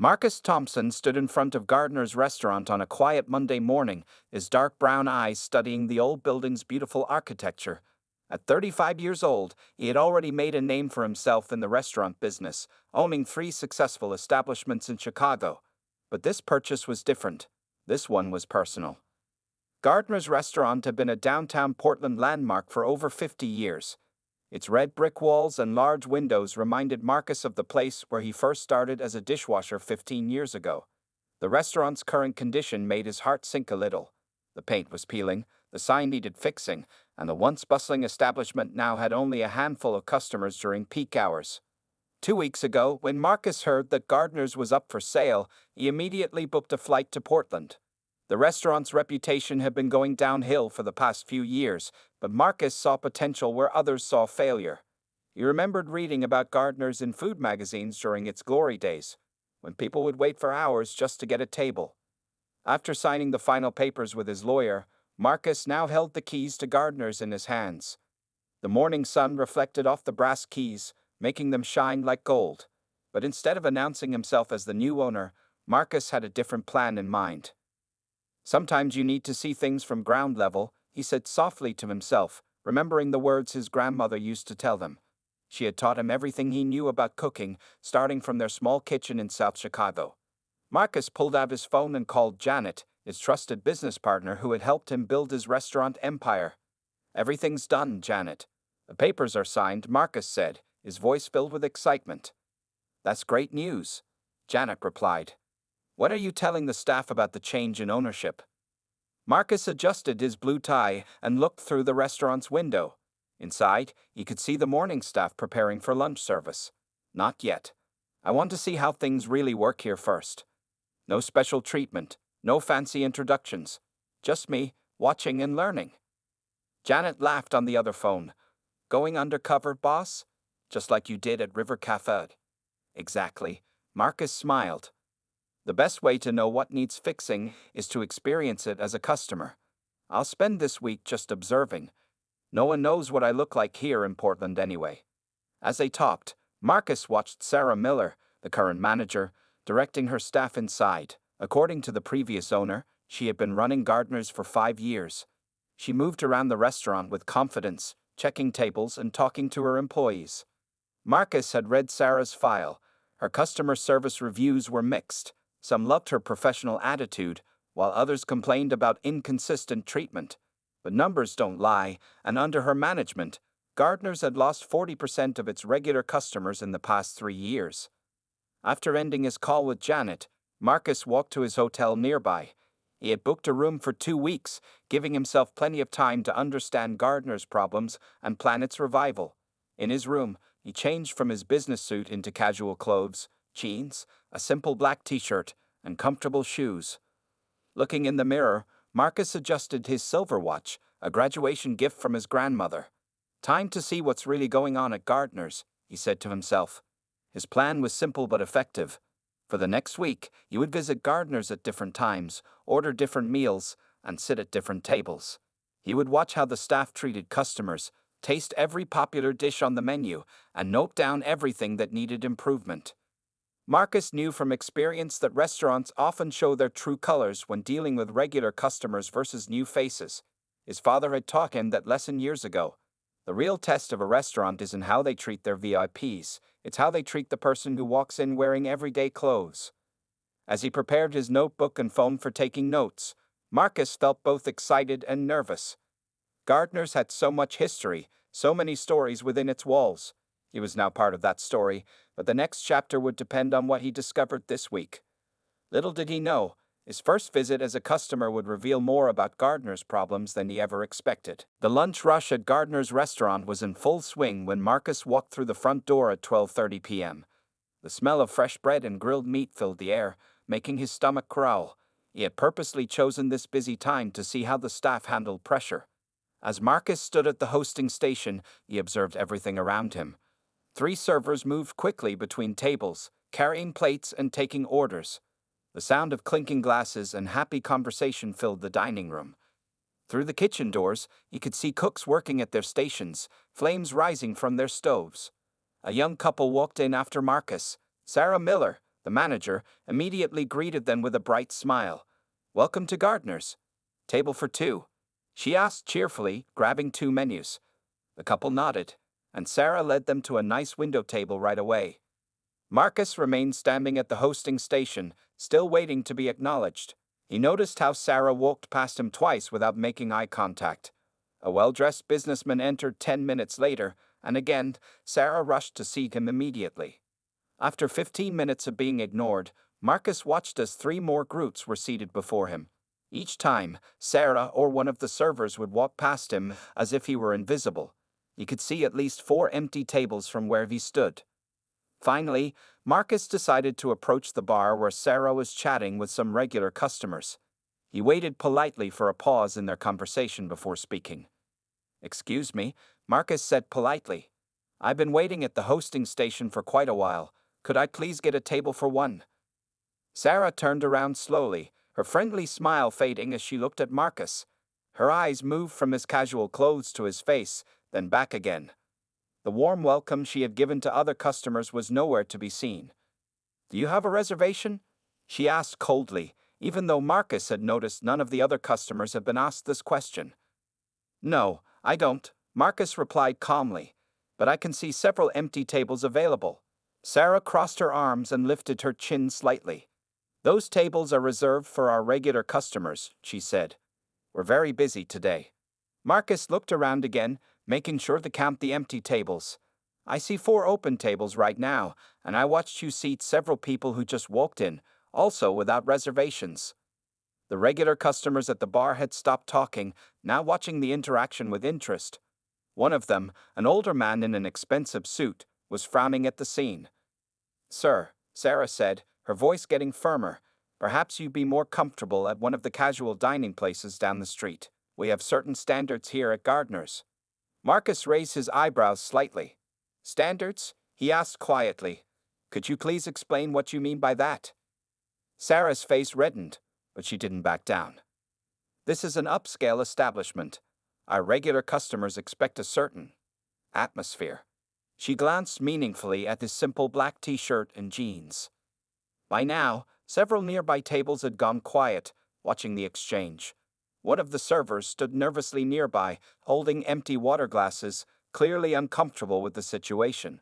Marcus Thompson stood in front of Gardner's restaurant on a quiet Monday morning, his dark brown eyes studying the old building's beautiful architecture. At 35 years old, he had already made a name for himself in the restaurant business, owning three successful establishments in Chicago. But this purchase was different. This one was personal. Gardner's restaurant had been a downtown Portland landmark for over 50 years. Its red brick walls and large windows reminded Marcus of the place where he first started as a dishwasher 15 years ago. The restaurant's current condition made his heart sink a little. The paint was peeling, the sign needed fixing, and the once bustling establishment now had only a handful of customers during peak hours. 2 weeks ago, when Marcus heard that Gardner's was up for sale, he immediately booked a flight to Portland. The restaurant's reputation had been going downhill for the past few years, but Marcus saw potential where others saw failure. He remembered reading about Gardner's in food magazines during its glory days, when people would wait for hours just to get a table. After signing the final papers with his lawyer, Marcus now held the keys to Gardner's in his hands. The morning sun reflected off the brass keys, making them shine like gold. But instead of announcing himself as the new owner, Marcus had a different plan in mind. "Sometimes you need to see things from ground level," he said softly to himself, remembering the words his grandmother used to tell him. She had taught him everything he knew about cooking, starting from their small kitchen in South Chicago. Marcus pulled out his phone and called Janet, his trusted business partner who had helped him build his restaurant empire. "Everything's done, Janet. The papers are signed," Marcus said, his voice filled with excitement. "That's great news," Janet replied. "When are you telling the staff about the change in ownership?" Marcus adjusted his blue tie and looked through the restaurant's window. Inside, he could see the morning staff preparing for lunch service. "Not yet. I want to see how things really work here first. No special treatment, no fancy introductions. Just me, watching and learning." Janet laughed on the other phone. "Going undercover, boss? Just like you did at River Cafe." "Exactly." Marcus smiled. "The best way to know what needs fixing is to experience it as a customer. I'll spend this week just observing. No one knows what I look like here in Portland anyway." As they talked, Marcus watched Sarah Miller, the current manager, directing her staff inside. According to the previous owner, she had been running Gardner's for 5 years. She moved around the restaurant with confidence, checking tables and talking to her employees. Marcus had read Sarah's file. Her customer service reviews were mixed. Some loved her professional attitude, while others complained about inconsistent treatment. But numbers don't lie, and under her management, Gardner's had lost 40% of its regular customers in the past 3 years. After ending his call with Janet, Marcus walked to his hotel nearby. He had booked a room for 2 weeks, giving himself plenty of time to understand Gardner's problems and plan its revival. In his room, he changed from his business suit into casual clothes, jeans, a simple black t-shirt, and comfortable shoes. Looking in the mirror, Marcus adjusted his silver watch, a graduation gift from his grandmother. "Time to see what's really going on at Gardner's," he said to himself. His plan was simple but effective. For the next week, he would visit Gardner's at different times, order different meals, and sit at different tables. He would watch how the staff treated customers, taste every popular dish on the menu, and note down everything that needed improvement. Marcus knew from experience that restaurants often show their true colors when dealing with regular customers versus new faces. His father had taught him that lesson years ago. The real test of a restaurant isn't how they treat their VIPs, it's how they treat the person who walks in wearing everyday clothes. As he prepared his notebook and phone for taking notes, Marcus felt both excited and nervous. Gardner's had so much history, so many stories within its walls. He was now part of that story, but the next chapter would depend on what he discovered this week. Little did he know, his first visit as a customer would reveal more about Gardner's problems than he ever expected. The lunch rush at Gardner's restaurant was in full swing when Marcus walked through the front door at 12:30 p.m. The smell of fresh bread and grilled meat filled the air, making his stomach growl. He had purposely chosen this busy time to see how the staff handled pressure. As Marcus stood at the hosting station, he observed everything around him. 3 servers moved quickly between tables, carrying plates and taking orders. The sound of clinking glasses and happy conversation filled the dining room. Through the kitchen doors, he could see cooks working at their stations, flames rising from their stoves. A young couple walked in after Marcus. Sarah Miller, The manager immediately greeted them with a bright smile. "Welcome to Gardner's. Table for two," she asked cheerfully, grabbing two menus. The couple nodded, and Sarah led them to a nice window table right away. Marcus remained standing at the hosting station, still waiting to be acknowledged. He noticed how Sarah walked past him twice without making eye contact. A well-dressed businessman entered 10 minutes later, and again, Sarah rushed to seat him immediately. After 15 minutes of being ignored, Marcus watched as 3 more groups were seated before him. Each time, Sarah or one of the servers would walk past him as if he were invisible. He could see at least 4 empty tables from where he stood. Finally, Marcus decided to approach the bar where Sarah was chatting with some regular customers. He waited politely for a pause in their conversation before speaking. "Excuse me," Marcus said politely. "I've been waiting at the hosting station for quite a while. Could I please get a table for one?" Sarah turned around slowly, her friendly smile fading as she looked at Marcus. Her eyes moved from his casual clothes to his face, then back again. The warm welcome she had given to other customers was nowhere to be seen. "Do you have a reservation?" she asked coldly, even though Marcus had noticed none of the other customers had been asked this question. "No, I don't," Marcus replied calmly, "but I can see several empty tables available." Sarah crossed her arms and lifted her chin slightly. "Those tables are reserved for our regular customers," she said. "We're very busy today." Marcus looked around again, making sure to count the empty tables. "I see 4 open tables right now, and I watched you seat several people who just walked in, also without reservations." The regular customers at the bar had stopped talking, now watching the interaction with interest. One of them, an older man in an expensive suit, was frowning at the scene. "Sir," Sarah said, her voice getting firmer, "perhaps you'd be more comfortable at one of the casual dining places down the street. We have certain standards here at Gardner's." Marcus raised his eyebrows slightly. "Standards?" he asked quietly. "Could you please explain what you mean by that?" Sarah's face reddened, but she didn't back down. "This is an upscale establishment. Our regular customers expect a certain atmosphere." She glanced meaningfully at his simple black t-shirt and jeans. By now, several nearby tables had gone quiet, watching the exchange. One of the servers stood nervously nearby, holding empty water glasses, clearly uncomfortable with the situation.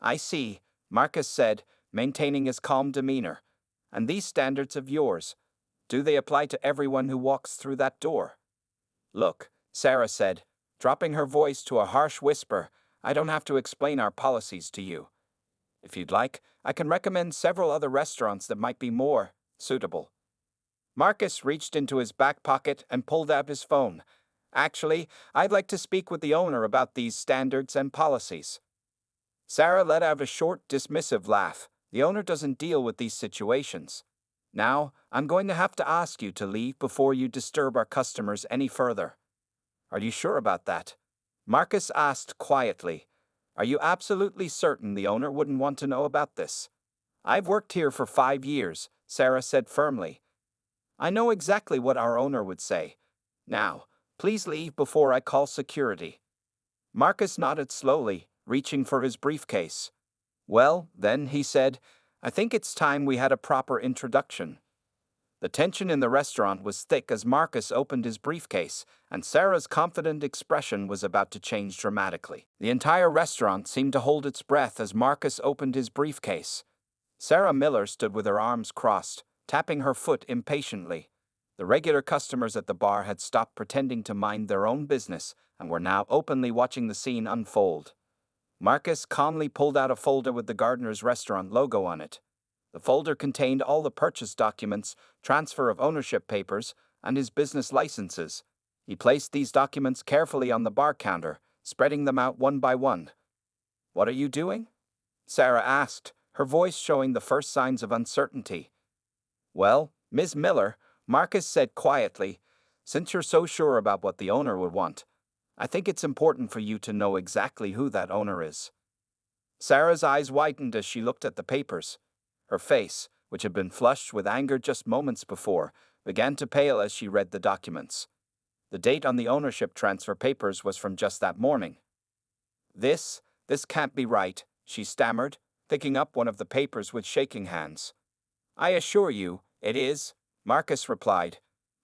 "I see," Marcus said, maintaining his calm demeanor. "And these standards of yours, do they apply to everyone who walks through that door?" "Look," Sarah said, dropping her voice to a harsh whisper, "I don't have to explain our policies to you. If you'd like, I can recommend several other restaurants that might be more suitable." Marcus reached into his back pocket and pulled out his phone. "Actually, I'd like to speak with the owner about these standards and policies." Sarah let out a short, dismissive laugh. "The owner doesn't deal with these situations. Now, I'm going to have to ask you to leave before you disturb our customers any further." "Are you sure about that?" Marcus asked quietly. "Are you absolutely certain the owner wouldn't want to know about this?" "I've worked here for 5 years," Sarah said firmly. "I know exactly what our owner would say. Now, please leave before I call security." Marcus nodded slowly, reaching for his briefcase. "Well, then," he said, "I think it's time we had a proper introduction." The tension in the restaurant was thick as Marcus opened his briefcase, and Sarah's confident expression was about to change dramatically. The entire restaurant seemed to hold its breath as Marcus opened his briefcase. Sarah Miller stood with her arms crossed, tapping her foot impatiently. The regular customers at the bar had stopped pretending to mind their own business and were now openly watching the scene unfold. Marcus calmly pulled out a folder with the Gardner's restaurant logo on it. The folder contained all the purchase documents, transfer of ownership papers, and his business licenses. He placed these documents carefully on the bar counter, spreading them out one by one. "What are you doing?" Sarah asked, her voice showing the first signs of uncertainty. "Well, Ms. Miller," Marcus said quietly, "since you're so sure about what the owner would want, I think it's important for you to know exactly who that owner is." Sarah's eyes widened as she looked at the papers. Her face, which had been flushed with anger just moments before, began to pale as she read the documents. The date on the ownership transfer papers was from just that morning. This can't be right," she stammered, picking up one of the papers with shaking hands. "I assure you, it is," Marcus replied.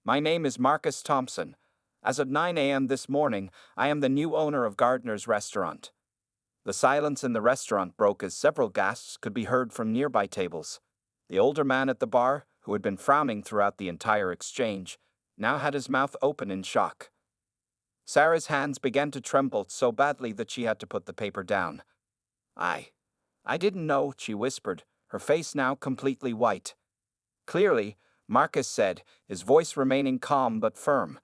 "My name is Marcus Thompson. As of 9 a.m. this morning, I am the new owner of Gardner's Restaurant." The silence in the restaurant broke as several gasps could be heard from nearby tables. The older man at the bar, who had been frowning throughout the entire exchange, now had his mouth open in shock. Sarah's hands began to tremble so badly that she had to put the paper down. I didn't know," she whispered, her face now completely white. "Clearly," Marcus said, his voice remaining calm but firm.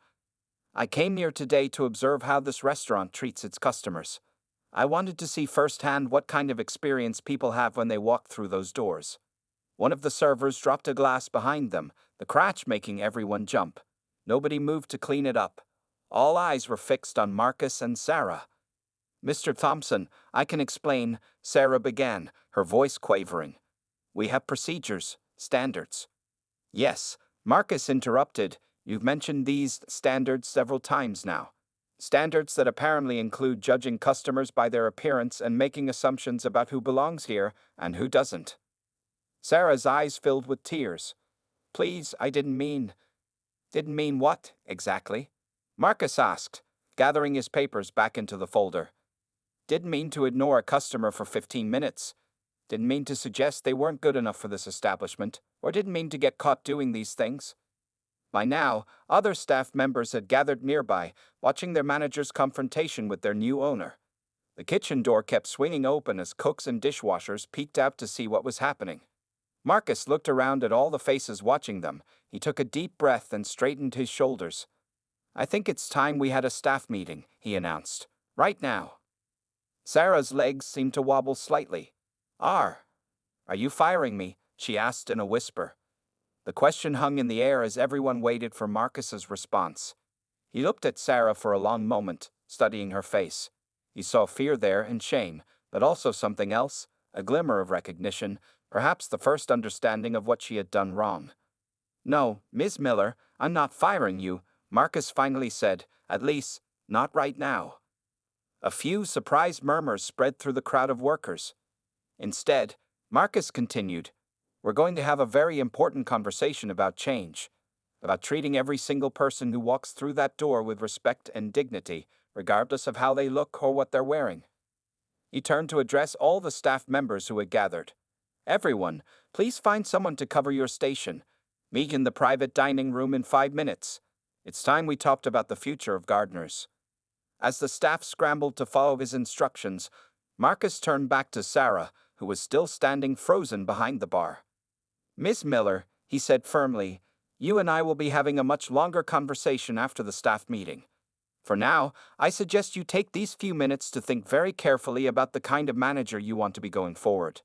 "I came here today to observe how this restaurant treats its customers. I wanted to see firsthand what kind of experience people have when they walk through those doors." One of the servers dropped a glass behind them, the crash making everyone jump. Nobody moved to clean it up. All eyes were fixed on Marcus and Sarah. "Mr. Thompson, I can explain," Sarah began, her voice quavering. "We have procedures, standards." "Yes," Marcus interrupted, "you've mentioned these standards several times now. Standards that apparently include judging customers by their appearance and making assumptions about who belongs here and who doesn't." Sarah's eyes filled with tears. "Please, I didn't mean..." "Didn't mean what, exactly?" Marcus asked, gathering his papers back into the folder. "Didn't mean to ignore a customer for 15 minutes. Didn't mean to suggest they weren't good enough for this establishment, or didn't mean to get caught doing these things." By now, other staff members had gathered nearby, watching their manager's confrontation with their new owner. The kitchen door kept swinging open as cooks and dishwashers peeked out to see what was happening. Marcus looked around at all the faces watching them. He took a deep breath and straightened his shoulders. "I think it's time we had a staff meeting," he announced. "Right now." Sarah's legs seemed to wobble slightly. Are you firing me?" she asked in a whisper. The question hung in the air as everyone waited for Marcus's response. He looked at Sarah for a long moment, studying her face. He saw fear there and shame, but also something else, a glimmer of recognition, perhaps the first understanding of what she had done wrong. "No, Ms. Miller, I'm not firing you," Marcus finally said, "at least, not right now." A few surprised murmurs spread through the crowd of workers. Instead, Marcus continued, "We're going to have a very important conversation about change, about treating every single person who walks through that door with respect and dignity, regardless of how they look or what they're wearing." He turned to address all the staff members who had gathered. "Everyone, please find someone to cover your station. Meet in the private dining room in 5 minutes. It's time we talked about the future of Gardner's." As the staff scrambled to follow his instructions, Marcus turned back to Sarah, who was still standing frozen behind the bar. "Ms. Miller," he said firmly, "you and I will be having a much longer conversation after the staff meeting. For now, I suggest you take these few minutes to think very carefully about the kind of manager you want to be going forward."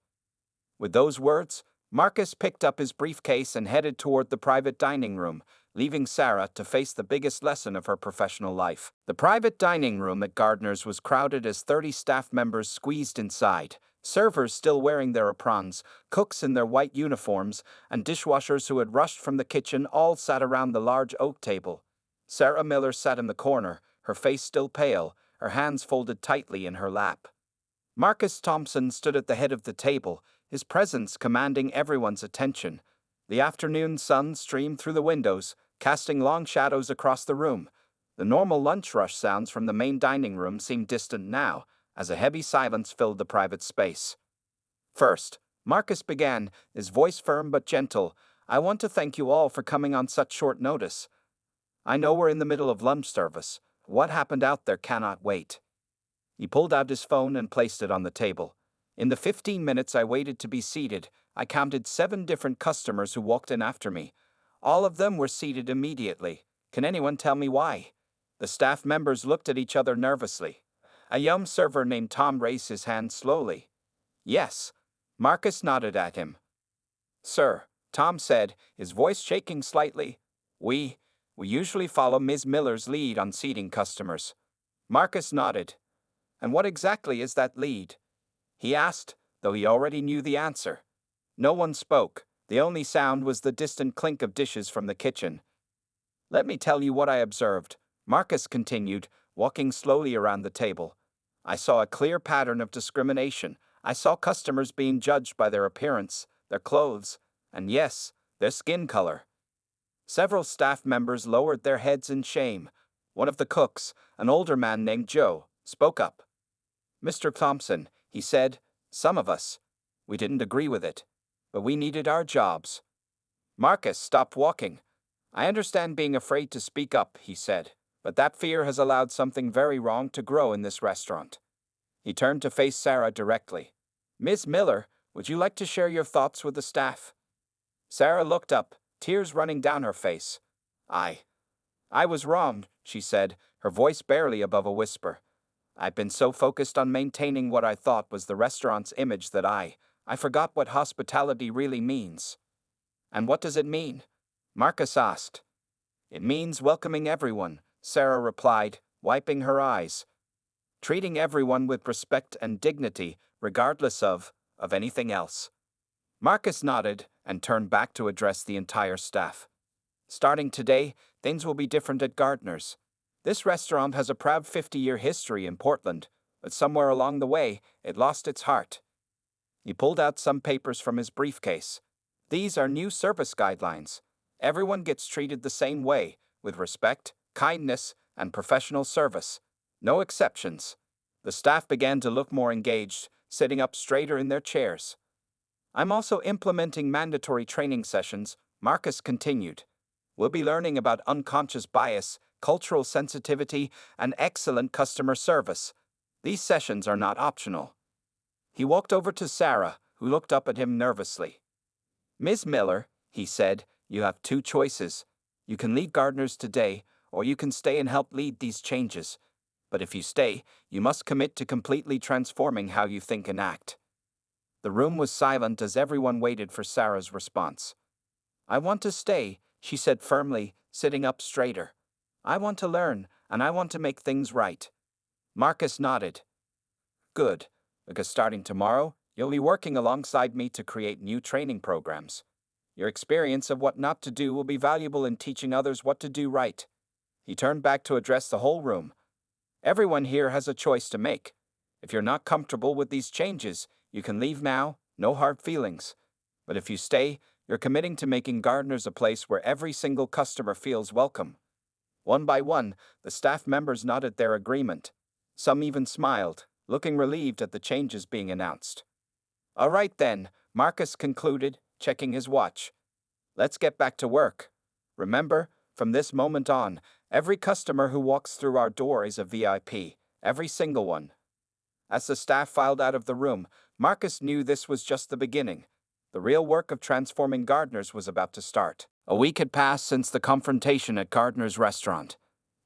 With those words, Marcus picked up his briefcase and headed toward the private dining room, leaving Sarah to face the biggest lesson of her professional life. The private dining room at Gardner's was crowded as 30 staff members squeezed inside, servers still wearing their aprons, cooks in their white uniforms, and dishwashers who had rushed from the kitchen all sat around the large oak table. Sarah Miller sat in the corner, her face still pale, her hands folded tightly in her lap. Marcus Thompson stood at the head of the table, his presence commanding everyone's attention. The afternoon sun streamed through the windows, casting long shadows across the room. The normal lunch rush sounds from the main dining room seemed distant now, as a heavy silence filled the private space. "First," Marcus began, his voice firm but gentle, "I want to thank you all for coming on such short notice. I know we're in the middle of lunch service. What happened out there cannot wait." He pulled out his phone and placed it on the table. "In the 15 minutes I waited to be seated, I counted 7 different customers who walked in after me. All of them were seated immediately. Can anyone tell me why?" The staff members looked at each other nervously. A young server named Tom raised his hand slowly. "Yes." Marcus nodded at him. "Sir," Tom said, his voice shaking slightly, We usually follow Ms. Miller's lead on seating customers." Marcus nodded. "And what exactly is that lead?" he asked, though he already knew the answer. No one spoke. The only sound was the distant clink of dishes from the kitchen. "Let me tell you what I observed," Marcus continued, walking slowly around the table. "I saw a clear pattern of discrimination, I saw customers being judged by their appearance, their clothes, and yes, their skin color. Several staff members lowered their heads in shame. One of the cooks, an older man named Joe, spoke up. "Mr. Thompson," he said, "some of us, we didn't agree with it, but we needed our jobs." Marcus stopped walking. "I understand being afraid to speak up," he said, "but that fear has allowed something very wrong to grow in this restaurant." He turned to face Sarah directly. "Ms. Miller, would you like to share your thoughts with the staff?" Sarah looked up, tears running down her face. I was wrong," she said, her voice barely above a whisper. "I've been so focused on maintaining what I thought was the restaurant's image that I forgot what hospitality really means." "And what does it mean?" Marcus asked. "It means welcoming everyone," Sarah replied, wiping her eyes. "Treating everyone with respect and dignity, regardless of anything else." Marcus nodded and turned back to address the entire staff. "Starting today, things will be different at Gardner's. This restaurant has a proud 50-year history in Portland, but somewhere along the way, it lost its heart." He pulled out some papers from his briefcase. "These are new service guidelines. Everyone gets treated the same way, with respect, kindness, and professional service. No exceptions." The staff began to look more engaged, sitting up straighter in their chairs. "I'm also implementing mandatory training sessions," Marcus continued. "We'll be learning about unconscious bias, cultural sensitivity, and excellent customer service. These sessions are not optional." He walked over to Sarah, who looked up at him nervously. "Ms. Miller," he said, "you have two choices. You can leave Gardner's today, or you can stay and help lead these changes. But if you stay, you must commit to completely transforming how you think and act." The room was silent as everyone waited for Sarah's response. "I want to stay," she said firmly, sitting up straighter. "I want to learn, and I want to make things right." Marcus nodded. "Good, because starting tomorrow, you'll be working alongside me to create new training programs. Your experience of what not to do will be valuable in teaching others what to do right." He turned back to address the whole room. "Everyone here has a choice to make. If you're not comfortable with these changes, you can leave now, no hard feelings. But if you stay, you're committing to making Gardner's a place where every single customer feels welcome." One by one, the staff members nodded their agreement. Some even smiled, looking relieved at the changes being announced. "All right then," Marcus concluded, checking his watch. "Let's get back to work. Remember, from this moment on, every customer who walks through our door is a VIP, every single one." As the staff filed out of the room, Marcus knew this was just the beginning. The real work of transforming Gardner's was about to start. A week had passed since the confrontation at Gardner's restaurant.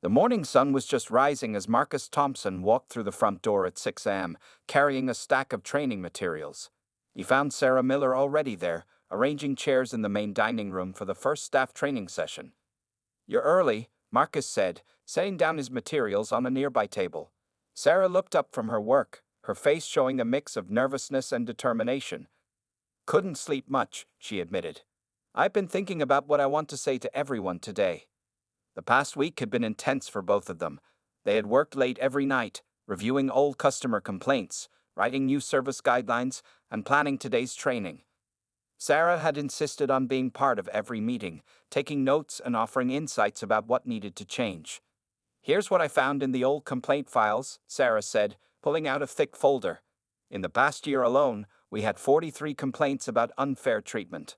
The morning sun was just rising as Marcus Thompson walked through the front door at 6 a.m., carrying a stack of training materials. He found Sarah Miller already there, arranging chairs in the main dining room for the first staff training session. "You're early," Marcus said, setting down his materials on a nearby table. Sarah looked up from her work, her face showing a mix of nervousness and determination. "Couldn't sleep much," she admitted. "I've been thinking about what I want to say to everyone today." The past week had been intense for both of them. They had worked late every night, reviewing old customer complaints, writing new service guidelines, and planning today's training. Sarah had insisted on being part of every meeting, taking notes and offering insights about what needed to change. "Here's what I found in the old complaint files," Sarah said, pulling out a thick folder. "In the past year alone, we had 43 complaints about unfair treatment.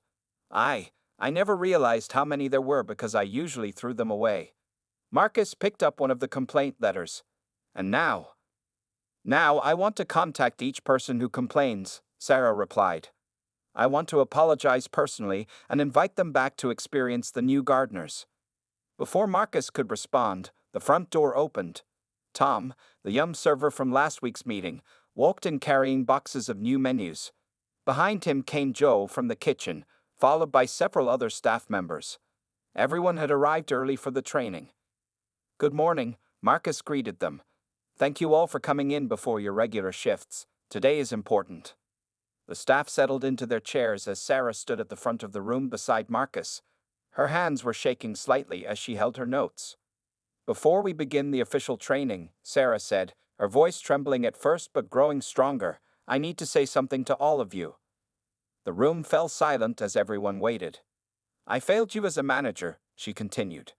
I never realized how many there were because I usually threw them away." Marcus picked up one of the complaint letters. "And now I want to contact each person who complains," Sarah replied. "I want to apologize personally and invite them back to experience the new Gardner's." Before Marcus could respond, the front door opened. Tom, the yum server from last week's meeting, walked in carrying boxes of new menus. Behind him came Joe from the kitchen, followed by several other staff members. Everyone had arrived early for the training. "Good morning," Marcus greeted them. "Thank you all for coming in before your regular shifts. Today is important." The staff settled into their chairs as Sarah stood at the front of the room beside Marcus. Her hands were shaking slightly as she held her notes. "Before we begin the official training," Sarah said, her voice trembling at first but growing stronger, I need to say something to all of you." The room fell silent as everyone waited. "I failed you as a manager," she continued.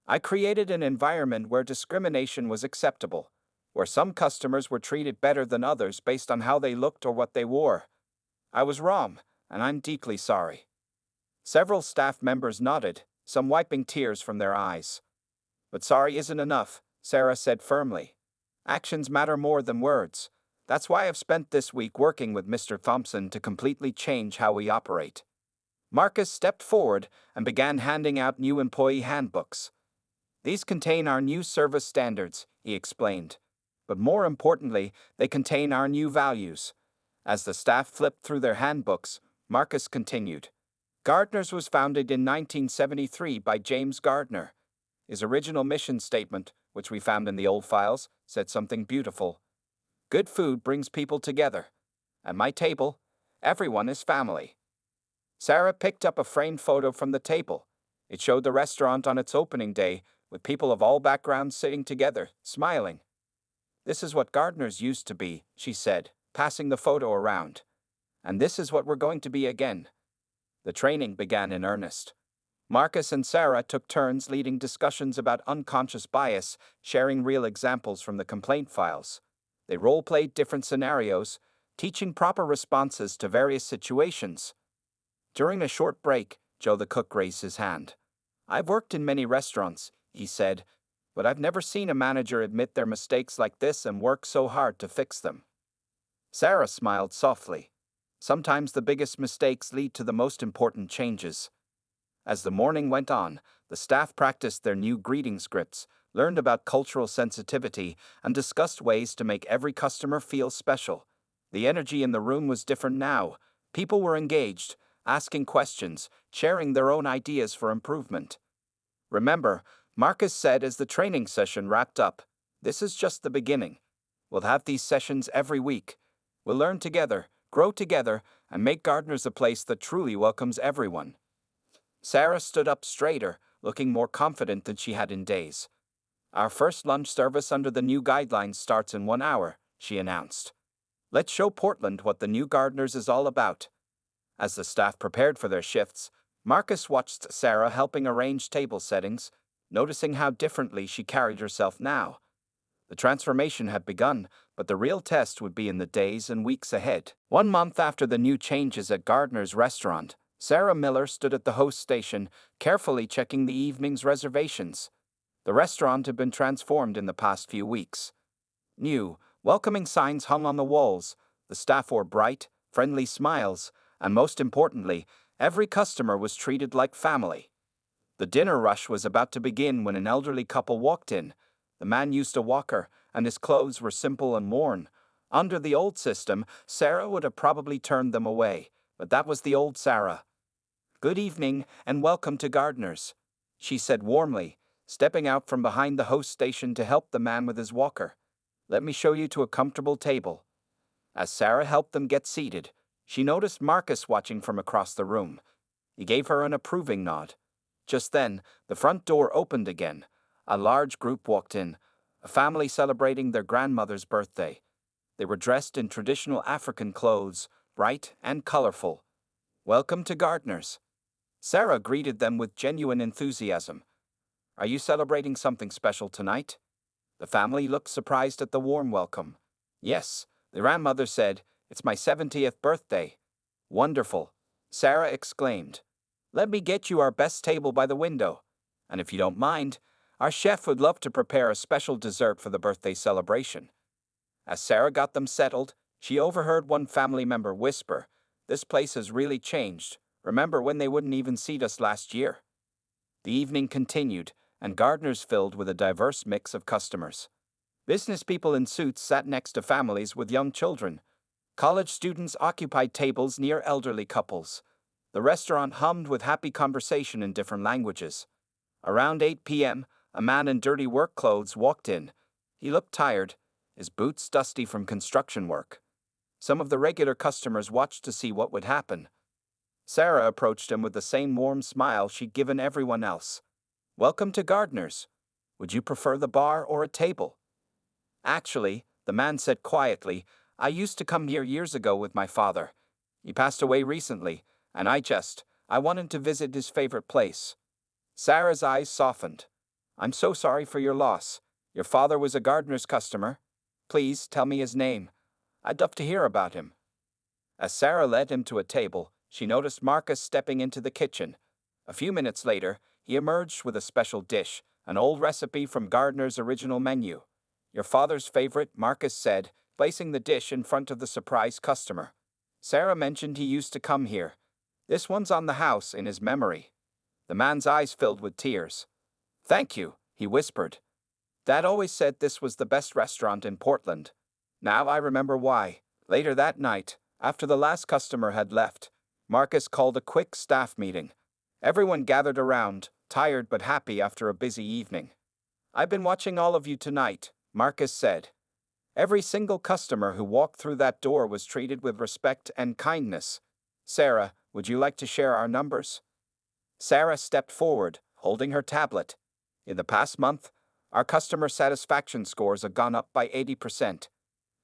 "I created an environment where discrimination was acceptable, where some customers were treated better than others based on how they looked or what they wore. I was wrong, and I'm deeply sorry." Several staff members nodded, some wiping tears from their eyes. "But sorry isn't enough," Sarah said firmly. "Actions matter more than words. That's why I've spent this week working with Mr. Thompson to completely change how we operate." Marcus stepped forward and began handing out new employee handbooks. "These contain our new service standards," he explained. "But more importantly, they contain our new values." As the staff flipped through their handbooks, Marcus continued. "Gardner's was founded in 1973 by James Gardner. His original mission statement, which we found in the old files, said something beautiful. 'Good food brings people together. At my table, everyone is family.'" Sarah picked up a framed photo from the table. It showed the restaurant on its opening day, with people of all backgrounds sitting together, smiling. "This is what Gardner's used to be," she said, passing the photo around. "And this is what we're going to be again." The training began in earnest. Marcus and Sarah took turns leading discussions about unconscious bias, sharing real examples from the complaint files. They role-played different scenarios, teaching proper responses to various situations. During a short break, Joe the cook raised his hand. "I've worked in many restaurants," he said, "but I've never seen a manager admit their mistakes like this and work so hard to fix them." Sarah smiled softly. "Sometimes the biggest mistakes lead to the most important changes." As the morning went on, the staff practiced their new greeting scripts, learned about cultural sensitivity, and discussed ways to make every customer feel special. The energy in the room was different now. People were engaged, asking questions, sharing their own ideas for improvement. "Remember," Marcus said as the training session wrapped up, "this is just the beginning. We'll have these sessions every week. We'll learn together, grow together, and make Gardner's a place that truly welcomes everyone." Sarah stood up straighter, looking more confident than she had in days. "Our first lunch service under the new guidelines starts in 1 hour," she announced. "Let's show Portland what the new Gardner's is all about." As the staff prepared for their shifts, Marcus watched Sarah helping arrange table settings, noticing how differently she carried herself now. The transformation had begun, but the real test would be in the days and weeks ahead. 1 month after the new changes at Gardner's restaurant, Sarah Miller stood at the host station, carefully checking the evening's reservations. The restaurant had been transformed in the past few weeks. New, welcoming signs hung on the walls, the staff wore bright, friendly smiles, and most importantly, every customer was treated like family. The dinner rush was about to begin when an elderly couple walked in. The man used a walker, and his clothes were simple and worn. Under the old system, Sarah would have probably turned them away, but that was the old Sarah. "Good evening, and welcome to Gardner's," she said warmly, stepping out from behind the host station to help the man with his walker. "Let me show you to a comfortable table." As Sarah helped them get seated, she noticed Marcus watching from across the room. He gave her an approving nod. Just then, the front door opened again. A large group walked in, a family celebrating their grandmother's birthday. They were dressed in traditional African clothes, bright and colorful. "Welcome to Gardner's." Sarah greeted them with genuine enthusiasm. "Are you celebrating something special tonight?" The family looked surprised at the warm welcome. "Yes," the grandmother said, "it's my 70th birthday." "Wonderful," Sarah exclaimed. "Let me get you our best table by the window. And if you don't mind, our chef would love to prepare a special dessert for the birthday celebration." As Sarah got them settled, she overheard one family member whisper, "This place has really changed. Remember when they wouldn't even seat us last year?" The evening continued, and Gardner's filled with a diverse mix of customers. Business people in suits sat next to families with young children. College students occupied tables near elderly couples. The restaurant hummed with happy conversation in different languages. Around 8 p.m., a man in dirty work clothes walked in. He looked tired, his boots dusty from construction work. Some of the regular customers watched to see what would happen. Sarah approached him with the same warm smile she'd given everyone else. "Welcome to Gardner's. Would you prefer the bar or a table?" "Actually," the man said quietly, I used to come here years ago with my father. He passed away recently, and I wanted to visit his favorite place. Sarah's eyes softened. I'm so sorry for your loss. Your father was a gardener's customer. Please tell me his name. I'd love to hear about him. As Sarah led him to a table, she noticed Marcus stepping into the kitchen. A few minutes later, he emerged with a special dish, an old recipe from Gardner's original menu. Your father's favorite, Marcus said, placing the dish in front of the surprised customer. Sarah mentioned he used to come here. This one's on the house in his memory. The man's eyes filled with tears. Thank you, he whispered. Dad always said this was the best restaurant in Portland. Now I remember why. Later that night, after the last customer had left, Marcus called a quick staff meeting. Everyone gathered around, tired but happy after a busy evening. I've been watching all of you tonight, Marcus said. Every single customer who walked through that door was treated with respect and kindness. Sarah, would you like to share our numbers? Sarah stepped forward, holding her tablet. In the past month, our customer satisfaction scores have gone up by 80%.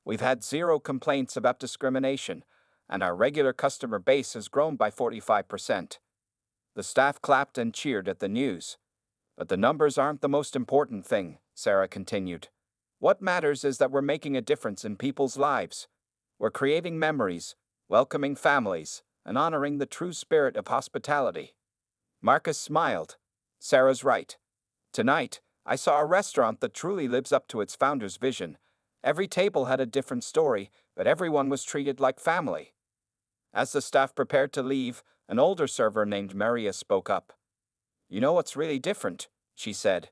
We've had 0 complaints about discrimination, and our regular customer base has grown by 45%. The staff clapped and cheered at the news. But the numbers aren't the most important thing, Sarah continued. What matters is that we're making a difference in people's lives. We're creating memories, welcoming families, and honoring the true spirit of hospitality. Marcus smiled. Sarah's right. Tonight, I saw a restaurant that truly lives up to its founder's vision. Every table had a different story, but everyone was treated like family. As the staff prepared to leave, an older server named Maria spoke up. You know what's really different, she said.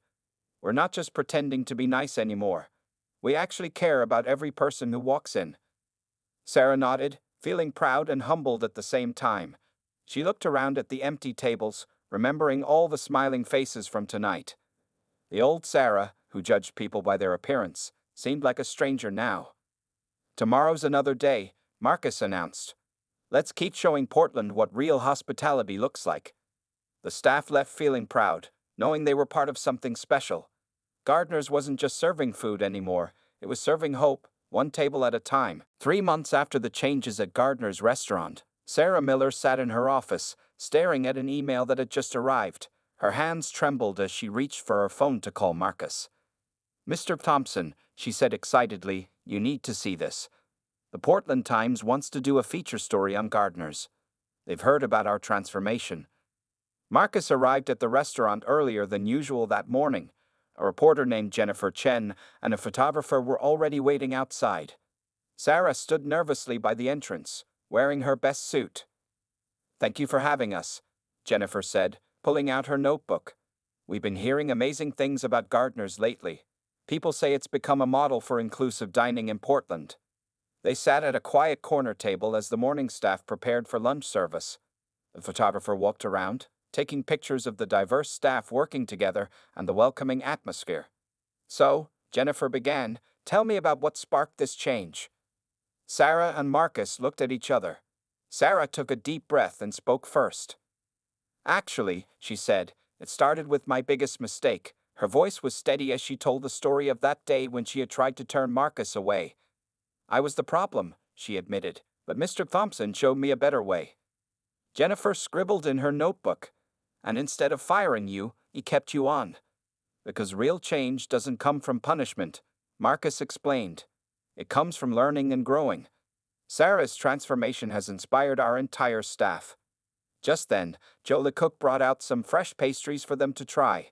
We're not just pretending to be nice anymore. We actually care about every person who walks in. Sarah nodded, feeling proud and humbled at the same time. She looked around at the empty tables, remembering all the smiling faces from tonight. The old Sarah, who judged people by their appearance, seemed like a stranger now. Tomorrow's another day, Marcus announced. Let's keep showing Portland what real hospitality looks like. The staff left feeling proud, knowing they were part of something special. Gardner's wasn't just serving food anymore, it was serving hope, one table at a time. 3 months after the changes at Gardner's restaurant, Sarah Miller sat in her office, staring at an email that had just arrived. Her hands trembled as she reached for her phone to call Marcus. Mr. Thompson, she said excitedly, you need to see this. The Portland Times wants to do a feature story on Gardner's. They've heard about our transformation. Marcus arrived at the restaurant earlier than usual that morning. A reporter named Jennifer Chen and a photographer were already waiting outside. Sarah stood nervously by the entrance, wearing her best suit. Thank you for having us, Jennifer said, pulling out her notebook. We've been hearing amazing things about Gardner's lately. People say it's become a model for inclusive dining in Portland. They sat at a quiet corner table as the morning staff prepared for lunch service. The photographer walked around, taking pictures of the diverse staff working together and the welcoming atmosphere. So, Jennifer began, tell me about what sparked this change. Sarah and Marcus looked at each other. Sarah took a deep breath and spoke first. Actually, she said, it started with my biggest mistake. Her voice was steady as she told the story of that day when she had tried to turn Marcus away. I was the problem, she admitted, but Mr. Thompson showed me a better way. Jennifer scribbled in her notebook, and instead of firing you, he kept you on. Because real change doesn't come from punishment, Marcus explained. It comes from learning and growing. Sarah's transformation has inspired our entire staff. Just then, Joe the cook brought out some fresh pastries for them to try.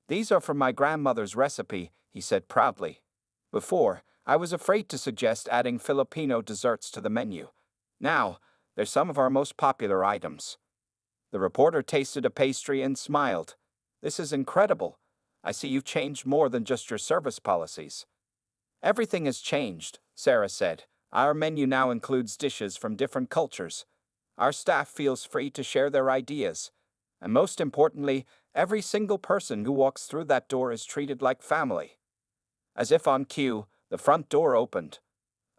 These are from my grandmother's recipe, he said proudly. Before, I was afraid to suggest adding Filipino desserts to the menu. Now, they're some of our most popular items. The reporter tasted a pastry and smiled. This is incredible. I see you've changed more than just your service policies. Everything has changed, Sarah said. Our menu now includes dishes from different cultures. Our staff feels free to share their ideas. And most importantly, every single person who walks through that door is treated like family. As if on cue, the front door opened.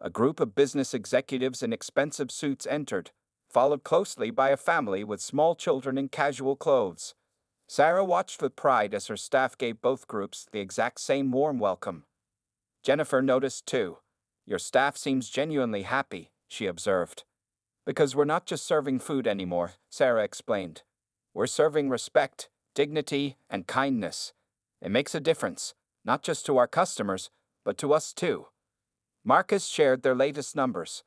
A group of business executives in expensive suits entered, followed closely by a family with small children in casual clothes. Sarah watched with pride as her staff gave both groups the exact same warm welcome. Jennifer noticed too. Your staff seems genuinely happy, she observed. Because we're not just serving food anymore, Sarah explained. We're serving respect, dignity, and kindness. It makes a difference, not just to our customers, but to us too. Marcus shared their latest numbers.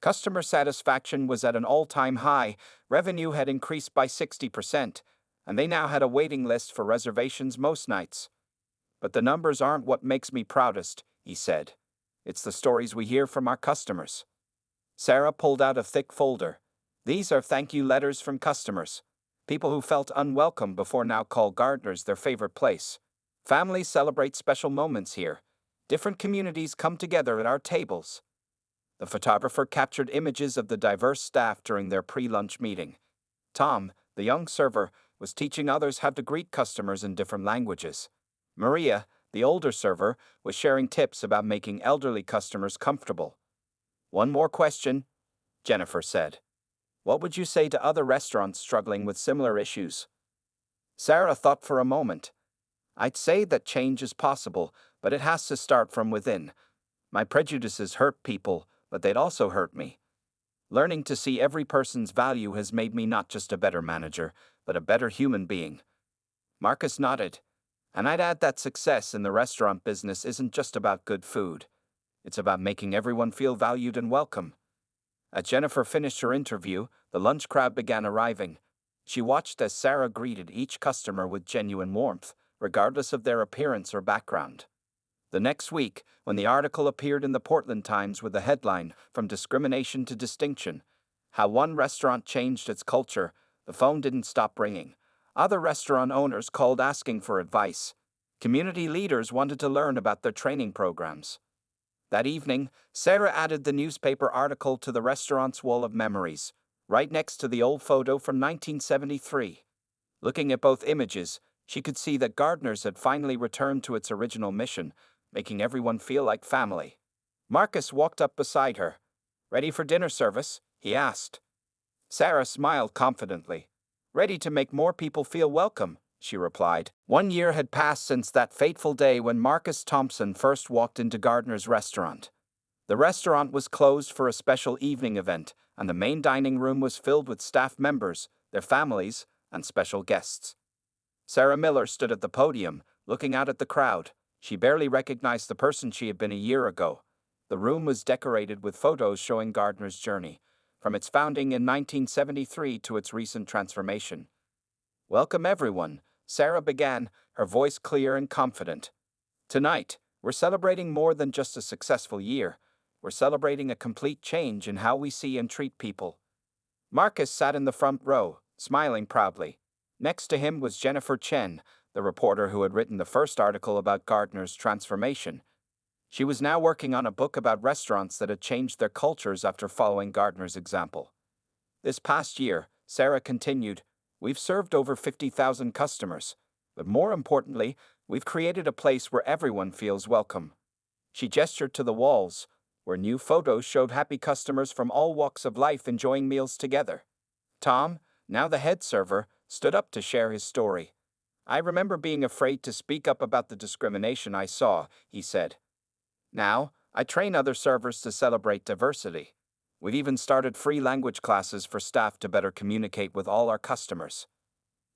Customer satisfaction was at an all-time high, revenue had increased by 60%, and they now had a waiting list for reservations most nights. But the numbers aren't what makes me proudest, he said. It's the stories we hear from our customers. Sarah pulled out a thick folder. These are thank you letters from customers. People who felt unwelcome before now call Gardner's their favorite place. Families celebrate special moments here. Different communities come together at our tables. The photographer captured images of the diverse staff during their pre-lunch meeting. Tom, the young server, was teaching others how to greet customers in different languages. Maria, the older server, was sharing tips about making elderly customers comfortable. One more question, Jennifer said. What would you say to other restaurants struggling with similar issues? Sarah thought for a moment. I'd say that change is possible, but it has to start from within. My prejudices hurt people, but they'd also hurt me. Learning to see every person's value has made me not just a better manager, but a better human being. Marcus nodded. And I'd add that success in the restaurant business isn't just about good food. It's about making everyone feel valued and welcome. As Jennifer finished her interview, the lunch crowd began arriving. She watched as Sarah greeted each customer with genuine warmth, regardless of their appearance or background. The next week, when the article appeared in the Portland Times with the headline, From Discrimination to Distinction, How One Restaurant Changed Its Culture, the phone didn't stop ringing. Other restaurant owners called asking for advice. Community leaders wanted to learn about their training programs. That evening, Sarah added the newspaper article to the restaurant's wall of memories, right next to the old photo from 1973. Looking at both images, she could see that Gardner's had finally returned to its original mission, making everyone feel like family. Marcus walked up beside her. Ready for dinner service? He asked. Sarah smiled confidently. Ready to make more people feel welcome, she replied. 1 year had passed since that fateful day when Marcus Thompson first walked into Gardner's restaurant. The restaurant was closed for a special evening event, and the main dining room was filled with staff members, their families, and special guests. Sarah Miller stood at the podium, looking out at the crowd. She barely recognized the person she had been a year ago. The room was decorated with photos showing Gardner's journey, from its founding in 1973 to its recent transformation. Welcome everyone, Sarah began, her voice clear and confident. Tonight, we're celebrating more than just a successful year. We're celebrating a complete change in how we see and treat people. Marcus sat in the front row, smiling proudly. Next to him was Jennifer Chen, the reporter who had written the first article about Gardner's transformation. She was now working on a book about restaurants that had changed their cultures after following Gardner's example. This past year, Sarah continued, we've served over 50,000 customers, but more importantly, we've created a place where everyone feels welcome. She gestured to the walls, where new photos showed happy customers from all walks of life enjoying meals together. Tom, now the head server, stood up to share his story. I remember being afraid to speak up about the discrimination I saw, he said. Now, I train other servers to celebrate diversity. We've even started free language classes for staff to better communicate with all our customers.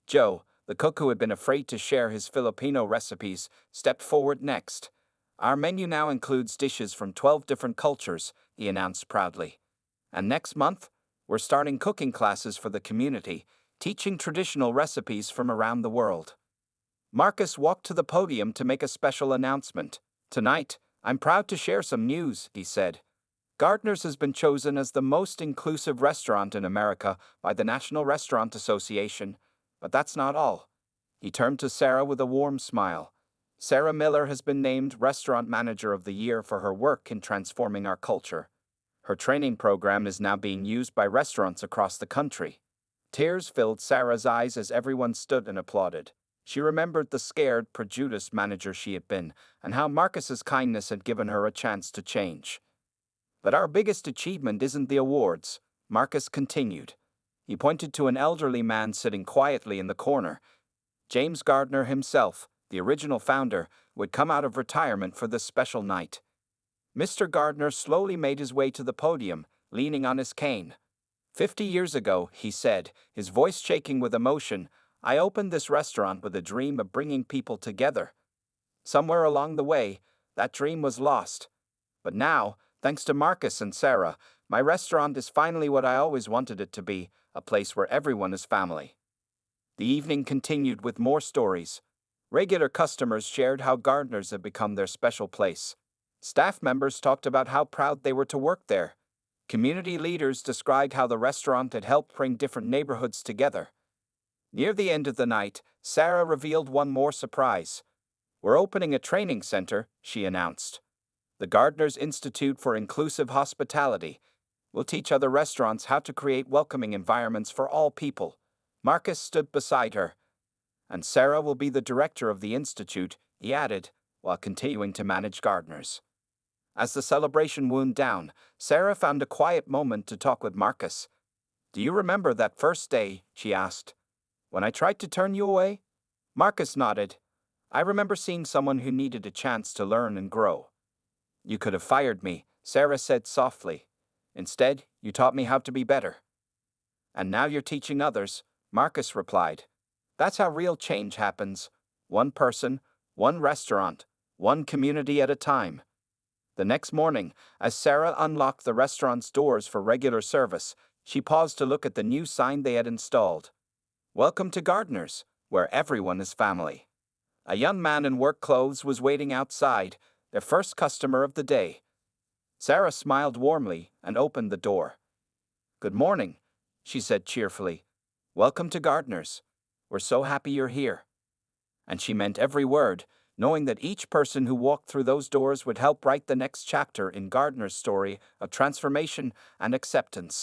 Joe, the cook who had been afraid to share his Filipino recipes, stepped forward next. Our menu now includes dishes from 12 different cultures, he announced proudly. And next month, we're starting cooking classes for the community, teaching traditional recipes from around the world. Marcus walked to the podium to make a special announcement. Tonight, I'm proud to share some news, he said. Gardner's has been chosen as the most inclusive restaurant in America by the National Restaurant Association. But that's not all. He turned to Sarah with a warm smile. Sarah Miller has been named Restaurant Manager of the Year for her work in transforming our culture. Her training program is now being used by restaurants across the country. Tears filled Sarah's eyes as everyone stood and applauded. She remembered the scared, prejudiced manager she had been, and how Marcus's kindness had given her a chance to change. But our biggest achievement isn't the awards, Marcus continued. He pointed to an elderly man sitting quietly in the corner. James Gardner himself, the original founder, would come out of retirement for this special night. Mr. Gardner slowly made his way to the podium, leaning on his cane. 50 years ago, he said, his voice shaking with emotion, I opened this restaurant with a dream of bringing people together. Somewhere along the way, that dream was lost. But now, thanks to Marcus and Sarah, my restaurant is finally what I always wanted it to be, a place where everyone is family. The evening continued with more stories. Regular customers shared how Gardner's had become their special place. Staff members talked about how proud they were to work there. Community leaders described how the restaurant had helped bring different neighborhoods together. Near the end of the night, Sarah revealed one more surprise. We're opening a training center, she announced. The Gardner's Institute for Inclusive Hospitality. We'll teach other restaurants how to create welcoming environments for all people. Marcus stood beside her. And Sarah will be the director of the institute, he added, while continuing to manage Gardner's. As the celebration wound down, Sarah found a quiet moment to talk with Marcus. Do you remember that first day, she asked, when I tried to turn you away? Marcus nodded. I remember seeing someone who needed a chance to learn and grow. You could have fired me, Sarah said softly. Instead, you taught me how to be better. And now you're teaching others, Marcus replied. That's how real change happens. One person, one restaurant, one community at a time. The next morning, as Sarah unlocked the restaurant's doors for regular service, she paused to look at the new sign they had installed. Welcome to Gardner's, where everyone is family. A young man in work clothes was waiting outside, their first customer of the day. Sarah smiled warmly and opened the door. Good morning, she said cheerfully. Welcome to Gardner's. We're so happy you're here. And she meant every word, knowing that each person who walked through those doors would help write the next chapter in Gardner's story of transformation and acceptance.